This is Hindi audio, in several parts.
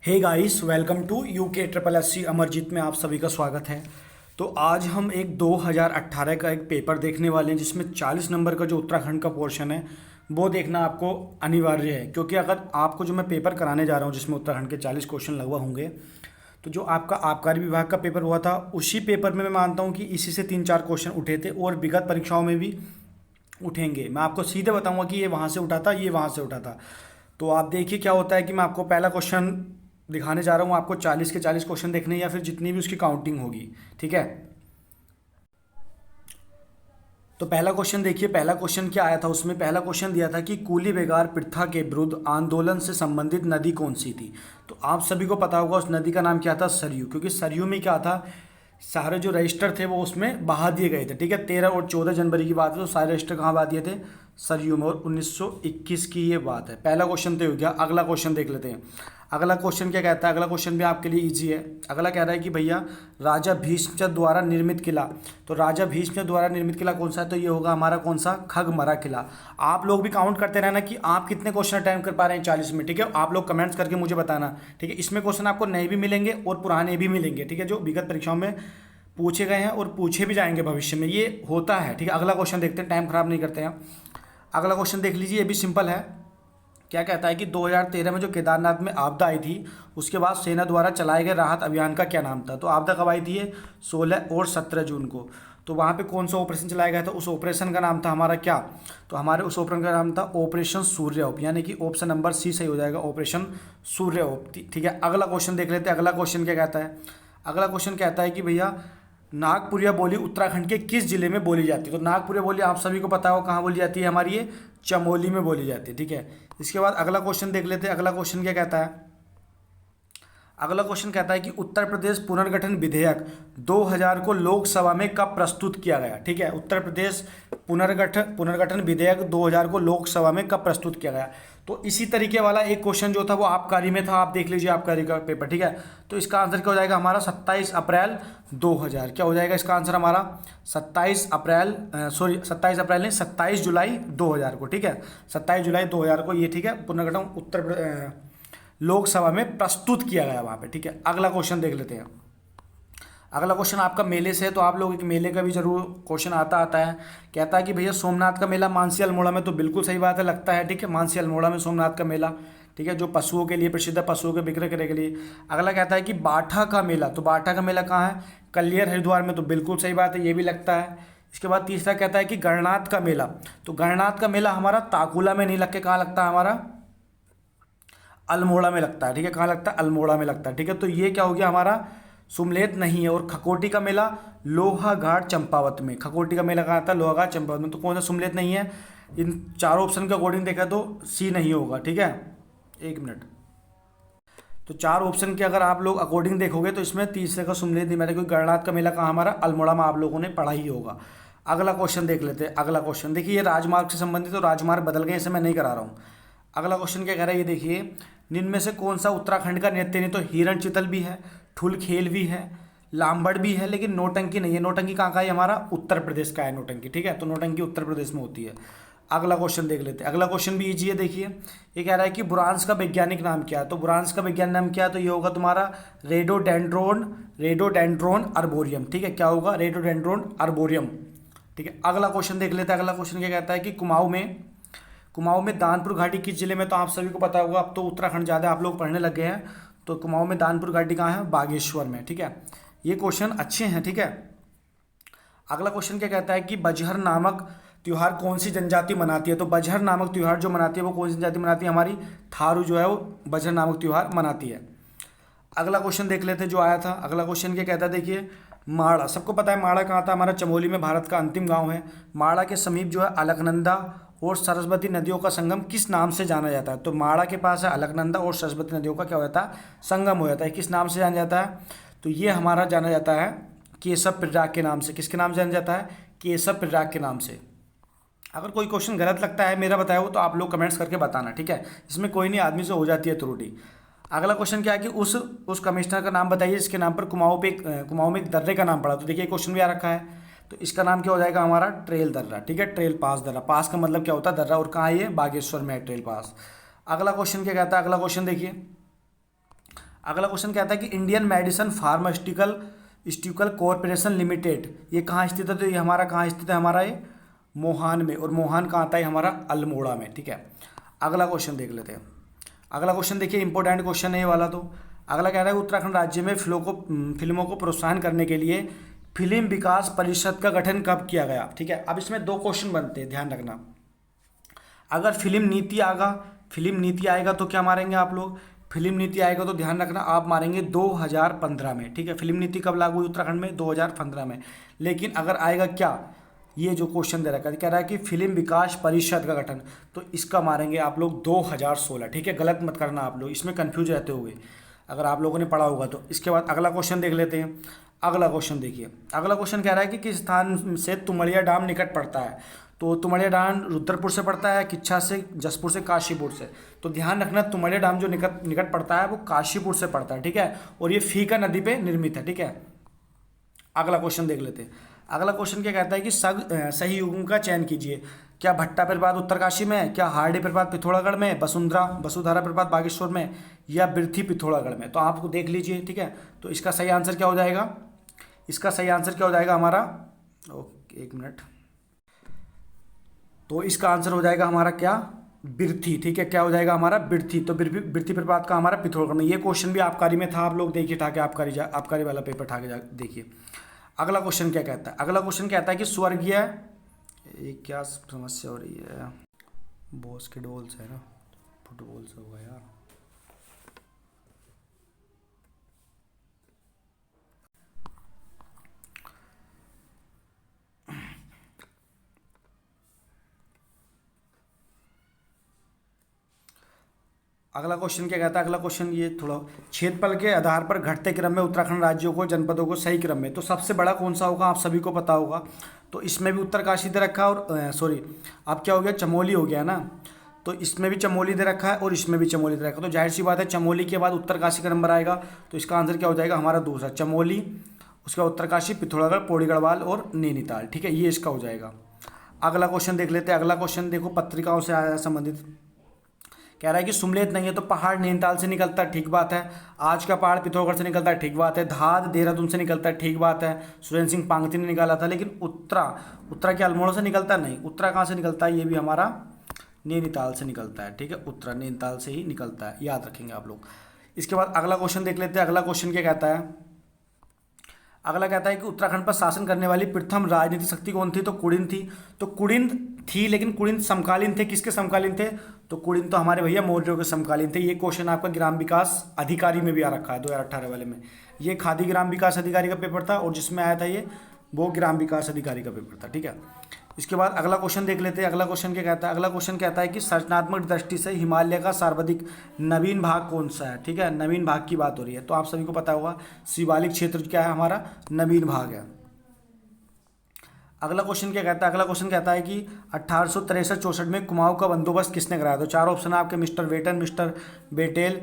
Hey guys, welcome to UK triple S C Amarjeet में आप सभी का स्वागत है। तो आज हम एक 2018 का एक पेपर देखने वाले हैं जिसमें 40 नंबर का जो उत्तराखंड का पोर्शन है वो देखना आपको अनिवार्य है, क्योंकि अगर आपको जो मैं पेपर कराने जा रहा हूँ जिसमें उत्तराखंड के 40 क्वेश्चन लगभग होंगे, तो जो आपका आबकारी विभाग का पेपर हुआ था उसी पेपर में मैं मानता हूँ कि इसी से 3-4 क्वेश्चन उठे थे और विगत परीक्षाओं में भी उठेंगे। मैं आपको सीधे बताऊंगा कि ये वहाँ से उठा था, ये वहाँ से उठा था। तो आप देखिए क्या होता है कि मैं आपको पहला क्वेश्चन दिखाने जा रहा हूँ। आपको 40 के 40 क्वेश्चन देखने हैं या फिर जितनी भी उसकी काउंटिंग होगी, ठीक है। तो पहला क्वेश्चन देखिए, पहला क्वेश्चन क्या आया था उसमें। पहला क्वेश्चन दिया था कि कूली बेगार प्रथा के विरुद्ध आंदोलन से संबंधित नदी कौन सी थी। तो आप सभी को पता होगा उस नदी का नाम क्या था, सरयू। क्योंकि सरयू में क्या था, सारे जो रजिस्टर थे वो उसमें बहा दिए गए थे, ठीक है। 13 और 14 जनवरी की बात है, तो सारे रजिस्टर कहाँ बहा दिए थे, सरयू में। और 1921 की ये बात है। पहला क्वेश्चन तो हो गया। अगला क्वेश्चन देख लेते हैं। अगला क्वेश्चन क्या कहता है, अगला क्वेश्चन भी आपके लिए इजी है। अगला कह रहा है कि भैया राजा भीष्मचंद्र द्वारा निर्मित किला। तो राजा भीष्मचंद्र द्वारा निर्मित किला कौन सा है, तो ये होगा हमारा कौन सा, खगमरा किला। आप लोग भी काउंट करते रहना कि आप कितने क्वेश्चन अटेम्प्ट कर पा रहे हैं 40 में, ठीक है। आप लोग कमेंट्स करके मुझे बताना, ठीक है। इसमें क्वेश्चन आपको नए भी मिलेंगे और पुराने भी मिलेंगे, ठीक है, जो विगत परीक्षाओं में पूछे गए हैं और पूछे भी जाएंगे भविष्य में, ये होता है, ठीक है। अगला क्वेश्चन देखते हैं, टाइम खराब नहीं करते हैं। अगला क्वेश्चन देख लीजिए, ये भी सिंपल है। क्या कहता है कि 2013 में जो केदारनाथ में आपदा आई थी उसके बाद सेना द्वारा चलाए गए राहत अभियान का क्या नाम था। तो आपदा कब आई थी, ये 16 और 17 जून को। तो वहाँ पे कौन सा ऑपरेशन चलाया गया था, उस ऑपरेशन का नाम था हमारा क्या, तो हमारे उस ऑपरेशन का नाम था ऑपरेशन सूर्यओप, यानी कि ऑप्शन नंबर सी सही हो जाएगा, ऑपरेशन सूर्यओप, ठीक है। अगला क्वेश्चन देख लेते हैं। अगला क्वेश्चन क्या कहता है, अगला क्वेश्चन कहता है कि भैया नागपुरिया बोली उत्तराखंड के किस जिले में बोली जाती है। तो नागपुरिया बोली आप सभी को पता हो कहाँ बोली जाती है, हमारी ये चमोली में बोली जाती है, ठीक है। इसके बाद अगला क्वेश्चन देख लेते हैं। अगला क्वेश्चन क्या कहता है, अगला क्वेश्चन कहता है कि उत्तर प्रदेश पुनर्गठन विधेयक 2000 को लोकसभा में कब प्रस्तुत किया गया, ठीक है। उत्तर प्रदेश पुनर्गठन विधेयक 2000 को लोकसभा में कब प्रस्तुत किया गया। तो इसी तरीके वाला एक क्वेश्चन जो था वो आबकारी में था, आप देख लीजिए आबकारी का पेपर, ठीक है। तो इसका आंसर क्या हो जाएगा हमारा, 27 अप्रैल 2000। क्या हो जाएगा इसका आंसर हमारा, 27 अप्रैल, सॉरी 27 अप्रैल नहीं, 27 जुलाई 2000 को, ठीक है। 27 जुलाई 2000 को ये, ठीक है, पुनर्गठन लोकसभा में प्रस्तुत किया गया वहाँ पे, ठीक है। अगला क्वेश्चन देख लेते हैं। अगला क्वेश्चन आपका मेले से है, तो आप लोग एक मेले का भी जरूर क्वेश्चन आता है। कहता है कि भैया सोमनाथ का मेला मानसी अल्मोड़ा में। तो बिल्कुल सही बात है, लगता है, ठीक है, मानसी अल्मोड़ा में सोमनाथ का मेला, ठीक है, जो पशुओं के लिए प्रसिद्ध है, पशुओं के विक्रय करने के लिए। अगला कहता है कि बाठा का मेला। तो बाठा का मेला कहाँ है, कलियर हरिद्वार में। तो बिल्कुल सही बात है, ये भी लगता है। इसके बाद तीसरा कहता है कि गणनाथ का मेला। तो गणनाथ का मेला हमारा ताकुला में नहीं लग के कहाँ लगता है, हमारा अल्मोड़ा में लगता है, ठीक है। कहाँ लगता है, अल्मोड़ा में लगता है, ठीक है। तो ये क्या हो गया हमारा, सुमलेत नहीं है। और खकोटी का मेला लोहाघाट चंपावत में। खकोटी का मेला कहाँ आता है, लोहाघाट चंपावत में। तो कौन सा सुमलेत नहीं है, इन चारों ऑप्शन के अकॉर्डिंग देखा तो सी नहीं होगा, ठीक है। एक मिनट, तो चार ऑप्शन के अगर आप लोग अकॉर्डिंग देखोगे तो इसमें तीसरे का सुमलेत नहीं, क्योंकि गणनाथ का मेला कहाँ हमारा, अल्मोड़ा में, आप लोगों ने पढ़ा ही होगा। अगला क्वेश्चन देख लेते हैं। अगला क्वेश्चन देखिए, ये राजमार्ग से संबंधित, तो राजमार्ग बदल गए, इसे मैं नहीं करा रहा हूँ। अगला क्वेश्चन क्या कह रहा है, ये देखिए, निम्न में से कौन सा उत्तराखंड का नृत्य नहीं। तो हिरण चितल भी है, ठुल खेल भी है, लांबड़ भी है, लेकिन नौटंकी नहीं है। नौटंकी कहाँ का है, हमारा उत्तर प्रदेश का है नौटंकी, ठीक है। तो नौटंकी उत्तर प्रदेश में होती है। अगला क्वेश्चन देख लेते हैं। अगला क्वेश्चन भी इजी है, देखिए, ये कह रहा है कि बुरांस का वैज्ञानिक नाम क्या है। तो बुरांस का वैज्ञानिक नाम क्या है, तो ये होगा तुम्हारा रेडोडेंड्रोन अर्बोरियम, ठीक है। क्या होगा, रेडोडेंड्रोन अर्बोरियम, ठीक है। अगला क्वेश्चन देख लेते हैं। अगला क्वेश्चन क्या कहता है कि कुमाऊं में दानपुर घाटी किस जिले में। तो आप सभी को पता होगा, अब तो उत्तराखंड ज़्यादा आप लोग पढ़ने लग गए हैं। तो कुमाऊं में दानपुर घाटी कहाँ है, बागेश्वर में, ठीक है। ये क्वेश्चन अच्छे हैं, ठीक है। अगला क्वेश्चन क्या कहता है कि बजहर नामक त्यौहार कौन सी जनजाति मनाती है। तो बजहर नामक त्यौहार जो मनाती है वो कौन सी जनजाति मनाती है, हमारी थारू जो है वो बजहर नामक त्यौहार मनाती है। अगला क्वेश्चन देख लेते हैं जो आया था। अगला क्वेश्चन क्या कहता है, देखिए, माड़ा, सबको पता है माड़ा कहाँ था, हमारा चमोली में, भारत का अंतिम गांव है। माड़ा के समीप जो है अलकनंदा और सरस्वती नदियों का संगम किस नाम से जाना जाता है। तो माड़ा के पास है अलकनंदा और सरस्वती नदियों का क्या हो जाता है, संगम हो जाता है। किस नाम से जाना जाता है, तो ये हमारा जाना जाता है केशव प्रयाग के नाम से। किसके नाम से जाना जाता है, केशव प्रयाग के नाम से। अगर कोई क्वेश्चन गलत लगता है मेरा बताया हो तो आप लोग कमेंट्स करके बताना, ठीक है। इसमें कोई नहीं, आदमी से हो जाती है त्रुटि। अगला क्वेश्चन क्या है कि उस कमिश्नर का नाम बताइए जिसके नाम पर कुमाऊं में एक दर्रे का नाम पड़ा। तो देखिए क्वेश्चन भी आ रखा है, तो इसका नाम क्या हो जाएगा हमारा, ट्रेल दर्रा, ठीक है। ट्रेल पास दर्रा, पास का मतलब क्या होता है, दर्रा, और कहाँ है ये, बागेश्वर में है ट्रेल पास। अगला क्वेश्चन क्या कहता है, अगला क्वेश्चन देखिए। अगला क्वेश्चन कहता है कि Indian medicine pharmaceutical corporation limited ये कहाँ स्थित है, तो ये हमारा कहाँ स्थित है, हमारा ये मोहान में, और मोहान कहाँ आता है, हमारा अल्मोड़ा में, ठीक है। अगला क्वेश्चन देख लेते हैं। अगला क्वेश्चन देखिए, इंपॉर्टेंट क्वेश्चन है ये वाला। तो अगला कह रहा है उत्तराखंड राज्य में फिल्मों को प्रोत्साहन करने के लिए फिल्म विकास परिषद का गठन कब किया गया, ठीक है। अब इसमें 2 क्वेश्चन बनते हैं, ध्यान रखना। अगर फिल्म नीति आएगा तो क्या मारेंगे आप लोग, फिल्म नीति आएगा तो ध्यान रखना आप मारेंगे 2015 में, ठीक है। फिल्म नीति कब लागू हुई उत्तराखंड में, 2015 में। लेकिन अगर आएगा क्या, ये जो क्वेश्चन दे रखा है कह रहा है कि फिल्म विकास परिषद का गठन, तो इसका मारेंगे आप लोग 2016, ठीक है। गलत मत करना आप लोग, इसमें कंफ्यूज रहते होंगे अगर आप लोगों ने पढ़ा होगा तो। इसके बाद अगला क्वेश्चन देख लेते हैं। अगला क्वेश्चन देखिए, अगला क्वेश्चन कह रहा है कि किस स्थान से तुमड़िया डैम निकट पड़ता है, तो तुमड़िया डैम रुद्रपुर से पड़ता है, किच्छा से, जसपुर से, काशीपुर से। तो ध्यान रखना तुमड़िया डैम जो निकट पड़ता है वो काशीपुर से पड़ता है, ठीक है, और ये फीका नदी पे निर्मित है, ठीक है। अगला क्वेश्चन देख लेते हैं। अगला क्वेश्चन क्या कहता है कि सही युग्म का चयन कीजिए। क्या भट्टा प्रपात उत्तरकाशी में, क्या हार्डी प्रपात पिथौरागढ़ में, वसुधारा प्रपात बागेश्वर में, या बिरथी पिथौरागढ़ में। तो आपको देख लीजिए, ठीक है। तो इसका सही आंसर क्या हो जाएगा, इसका सही आंसर क्या हो जाएगा हमारा, ओके 1 मिनट, तो इसका आंसर हो जाएगा हमारा क्या, बिरथी, ठीक है। क्या हो जाएगा हमारा, बिरथी। तो बिरथी प्रपात का हमारा पिथौरागढ़ में। ये क्वेश्चन भी आबकारी में था, आप लोग देखिए ठाके आबकारी वाला पेपर ठाके देखिए। अगला क्वेश्चन क्या कहता है, अगला क्वेश्चन कहता है कि स्वर्गीय, ये क्या समस्या हो रही है, बास्केटबॉल से है ना, फुटबॉल से होगा यार। अगला क्वेश्चन क्या कहता है, अगला क्वेश्चन ये थोड़ा, क्षेत्रफल के आधार पर घटते क्रम में उत्तराखंड राज्यों को, जनपदों को सही क्रम में, तो सबसे बड़ा कौन सा होगा, आप सभी को पता होगा। तो इसमें भी उत्तरकाशी दे रखा है, और सॉरी अब क्या हो गया, चमोली हो गया ना। तो इसमें भी चमोली दे रखा है और इसमें भी चमोली दे रखा है। तो जाहिर सी बात है चमोली के बाद उत्तरकाशी का नंबर आएगा। तो इसका आंसर क्या हो जाएगा हमारा दूसरा, चमोली, उसके बाद उत्तरकाशी, पिथौरागढ़, पौड़ी गढ़वाल और नैनीताल, ठीक है, ये इसका हो जाएगा। अगला क्वेश्चन देख लेते हैं। अगला क्वेश्चन देखो, पत्रिकाओं से आया संबंधित, कह रहा है कि सुमलेत नहीं है तो पहाड़ नैनीताल से निकलता है, ठीक बात है। आज का पहाड़ पिथौरागढ़ से निकलता है, ठीक बात है। धाद देहरादून से निकलता है, ठीक बात है। सुरेंद्र सिंह पांगती ने निकाला था। लेकिन उत्तरा क्या अल्मोड़ा से निकलता नहीं, उत्तरा कहाँ से निकलता है, ये भी हमारा नैनीताल से निकलता है, ठीक है। उत्तरा नैनीताल से ही निकलता है, याद रखेंगे आप लोग। इसके बाद अगला क्वेश्चन देख लेते हैं। अगला क्वेश्चन क्या कहता है, अगला कहता है कि उत्तराखंड पर शासन करने वाली प्रथम राजनीतिक शक्ति कौन थी, तो कुड़िन थी। तो कुड़िन थी, लेकिन कुड़िन समकालीन थे, किसके समकालीन थे, तो कुड़िन तो हमारे भैया मौर्यों के समकालीन थे। ये क्वेश्चन आपका ग्राम विकास अधिकारी में भी आ रखा है 2018 वाले में। ये खादी ग्राम विकास अधिकारी का पेपर था, और जिसमें आया था ये वो ग्राम विकास अधिकारी का पेपर था, ठीक है। इसके बाद अगला क्वेश्चन देख लेते हैं। अगला क्वेश्चन क्या कहता है, अगला क्वेश्चन कहता है कि संरचनात्मक दृष्टि से हिमालय का सर्वाधिक नवीन भाग कौन सा है, ठीक है। नवीन भाग की बात हो रही है, तो आप सभी को पता होगा शिवालिक क्षेत्र क्या है, हमारा नवीन भाग है। अगला क्वेश्चन क्या कहता है, अगला क्वेश्चन कहता है कि 1863-64 में कुमाऊं का बंदोबस्त किसने कराया। तो 4 ऑप्शन है आपके, मिस्टर वेटन, मिस्टर बेटेल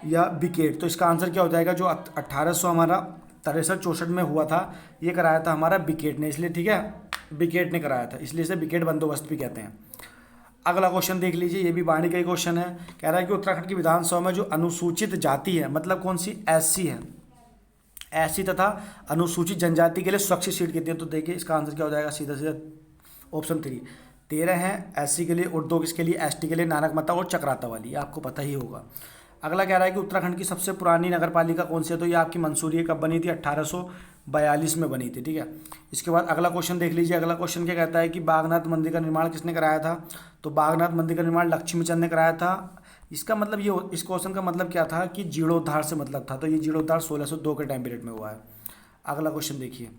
या बिकेट। तो इसका आंसर क्या हो जाएगा, जो 1800 हमारा 63-64 में हुआ था, ये कराया था हमारा बिकेट ने, इसलिए ठीक है, बिकेट ने कराया था, इसलिए इसे बिकेट बंदोबस्त भी कहते हैं। अगला क्वेश्चन देख लीजिए, ये भी वाणी का ही क्वेश्चन है। कह रहा है कि उत्तराखंड की विधानसभा में जो अनुसूचित जाति है, मतलब कौन सी, एससी है, एससी तथा अनुसूचित जनजाति के लिए स्वच्छ सीट कितनी है। तो देखिए इसका आंसर क्या हो जाएगा, सीधा सीधा ऑप्शन 3, 13 है एससी के लिए, और 2 किसके लिए, एसटी के लिए, नानकमता और चक्राता वाली, आपको पता ही होगा। अगला कह रहा है कि उत्तराखंड की सबसे पुरानी नगर पालिका कौन सी है। तो ये आपकी मंसूरी है, कब बनी थी, 1842 में बनी थी, ठीक है। इसके बाद अगला क्वेश्चन देख लीजिए। अगला क्वेश्चन क्या कहता है कि बागनाथ मंदिर का निर्माण किसने कराया था। तो बागनाथ मंदिर का निर्माण लक्ष्मीचंद ने कराया था। इसका मतलब ये, इस क्वेश्चन का मतलब क्या था कि जीर्णोद्धार से मतलब था, तो ये जीर्णोद्धार 1602 के टाइम पीरियड में हुआ है। अगला क्वेश्चन देखिए।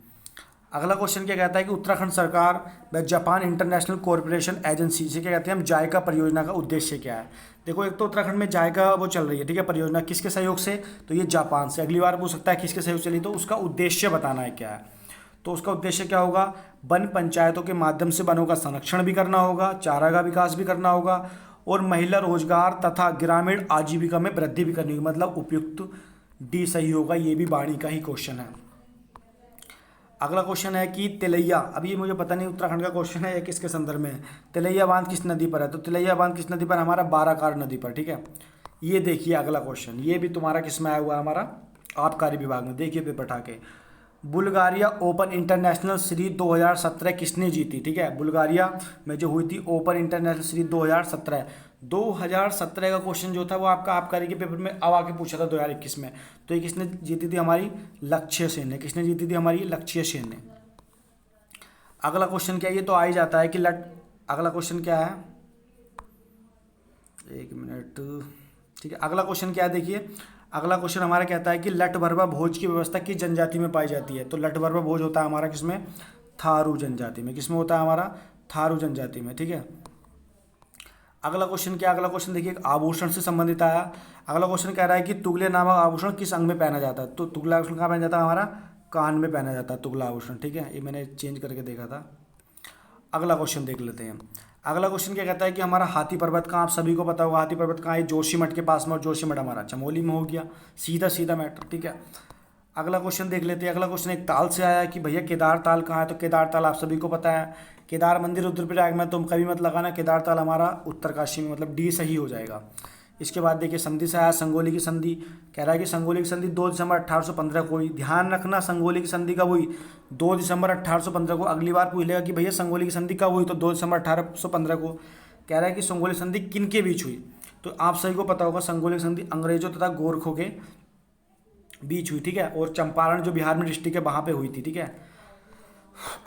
अगला क्वेश्चन क्या कहता है कि उत्तराखंड सरकार व जापान इंटरनेशनल कॉरपोरेशन एजेंसी से क्या कहते हैं हम, जायका परियोजना का उद्देश्य क्या है। देखो एक तो उत्तराखंड में जायका वो चल रही है, ठीक है, परियोजना, किसके सहयोग से, तो ये जापान से। अगली बार पूछ सकता है किसके सहयोग चली, तो उसका उद्देश्य बताना है क्या है। तो उसका उद्देश्य क्या होगा, वन पंचायतों के माध्यम से वनों का संरक्षण भी करना होगा, चारा का विकास भी करना होगा, और महिला रोजगार तथा ग्रामीण आजीविका में वृद्धि भी करनी होगी, मतलब उपयुक्त डी सही होगा। ये भी वाणी का ही क्वेश्चन है। अगला क्वेश्चन है कि तिलैया, अभी ये मुझे पता नहीं उत्तराखंड का क्वेश्चन है या किसके संदर्भ में है। तिलैया बांध किस नदी पर है। तो तिलैया बांध किस नदी पर, हमारा बाराकार नदी पर, ठीक है। ये देखिए अगला क्वेश्चन, ये भी तुम्हारा किस में आया हुआ है, हमारा आबकारी विभाग में। देखिए पेपर ठाके, बुल्गारिया ओपन इंटरनेशनल सीरीज 2017 किसने जीती? ठीक है, बुल्गारिया में जो हुई थी ओपन इंटरनेशनल सीरीज 2017, 2017 का क्वेश्चन जो था वो आपका आबकारी के पेपर में अब आके पूछा था 2021 में। तो ये किसने जीती थी? हमारी लक्ष्य सेन ने। किसने जीती थी? हमारी लक्ष्य सेन ने। अगला क्वेश्चन क्या है? ये तो आ ही जाता है कि अगला क्वेश्चन क्या है, एक मिनट, ठीक है। अगला क्वेश्चन क्या है? देखिए अगला क्वेश्चन हमारा कहता है कि लठभरवा भोज की व्यवस्था किस जनजाति में पाई जाती है? तो लठभरवा भोज होता है हमारा किसमें? थारू जनजाति में। किसमें होता है? हमारा थारू जनजाति में। ठीक है। अगला क्वेश्चन क्या? अगला क्वेश्चन देखिए आभूषण से संबंधित आया। अगला क्वेश्चन कह रहा है कि तुगले नामक आभूषण किस अंग में पहना जाता है? तो तुगला आभूषण कहाँ पहना जाता है? हमारा कान में पहना जाता है तुगला आभूषण। ठीक है, ये मैंने चेंज करके देखा था। अगला क्वेश्चन देख लेते हैं। अगला क्वेश्चन क्या कहता है कि हमारा हाथी पर्वत कहाँ, आप सभी को पता होगा हाथी पर्वत कहाँ है? जोशीमठ के पास में, और जोशीमठ हमारा चमोली में हो गया। सीधा सीधा मैटर। ठीक है, अगला क्वेश्चन देख लेते हैं। अगला क्वेश्चन एक ताल से आया है कि भैया केदार ताल कहाँ है? तो केदार ताल आप सभी को पता है, केदार मंदिर रुद्रप्रयाग में। तुम कभी मत लगाना, केदार ताल हमारा उत्तरकाशी में, मतलब डी सही हो जाएगा। इसके बाद देखिए संधि से आया, संगोली की संधि। कह रहा है कि संगोली की संधि 2 दिसंबर 1815 को हुई। ध्यान रखना संगोली की संधि कब हुई? 2 दिसंबर 1815 को। अगली बार पूछ लेगा कि भैया संगोली की संधि कब हुई? तो 2 दिसंबर 1815 को। कह रहा है कि संगोली संधि किन के बीच हुई? तो आप सभी को पता होगा संगोली संधि अंग्रेजों तथा गोरखों के बीच हुई। ठीक है, और चंपारण जो बिहार में डिस्ट्रिक्ट है वहाँ पे हुई थी। ठीक है,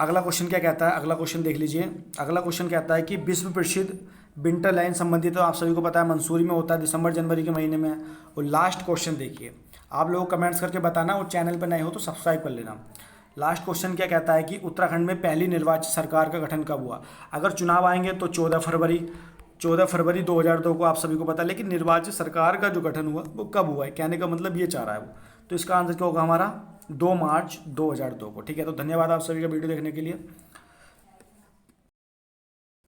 अगला क्वेश्चन क्या कहता है? अगला क्वेश्चन देख लीजिए। अगला क्वेश्चन कहता है कि विश्व प्रसिद्ध विंटर लाइन संबंधित, तो आप सभी को पता है मंसूरी में होता है, दिसंबर जनवरी के महीने में। और लास्ट क्वेश्चन देखिए, आप लोग कमेंट्स करके बताना, और चैनल पर नए हो तो सब्सक्राइब कर लेना। लास्ट क्वेश्चन क्या कहता है कि उत्तराखंड में पहली निर्वाचित सरकार का गठन कब हुआ? अगर चुनाव आएंगे तो 14 फरवरी 2002 को, आप सभी को पता है। लेकिन निर्वाचित सरकार का जो गठन हुआ वो कब हुआ है, कहने का मतलब ये चाह रहा है वो। तो इसका आंसर क्या होगा? हमारा 2 मार्च 2002 को। ठीक है, तो धन्यवाद आप सभी का वीडियो देखने के लिए।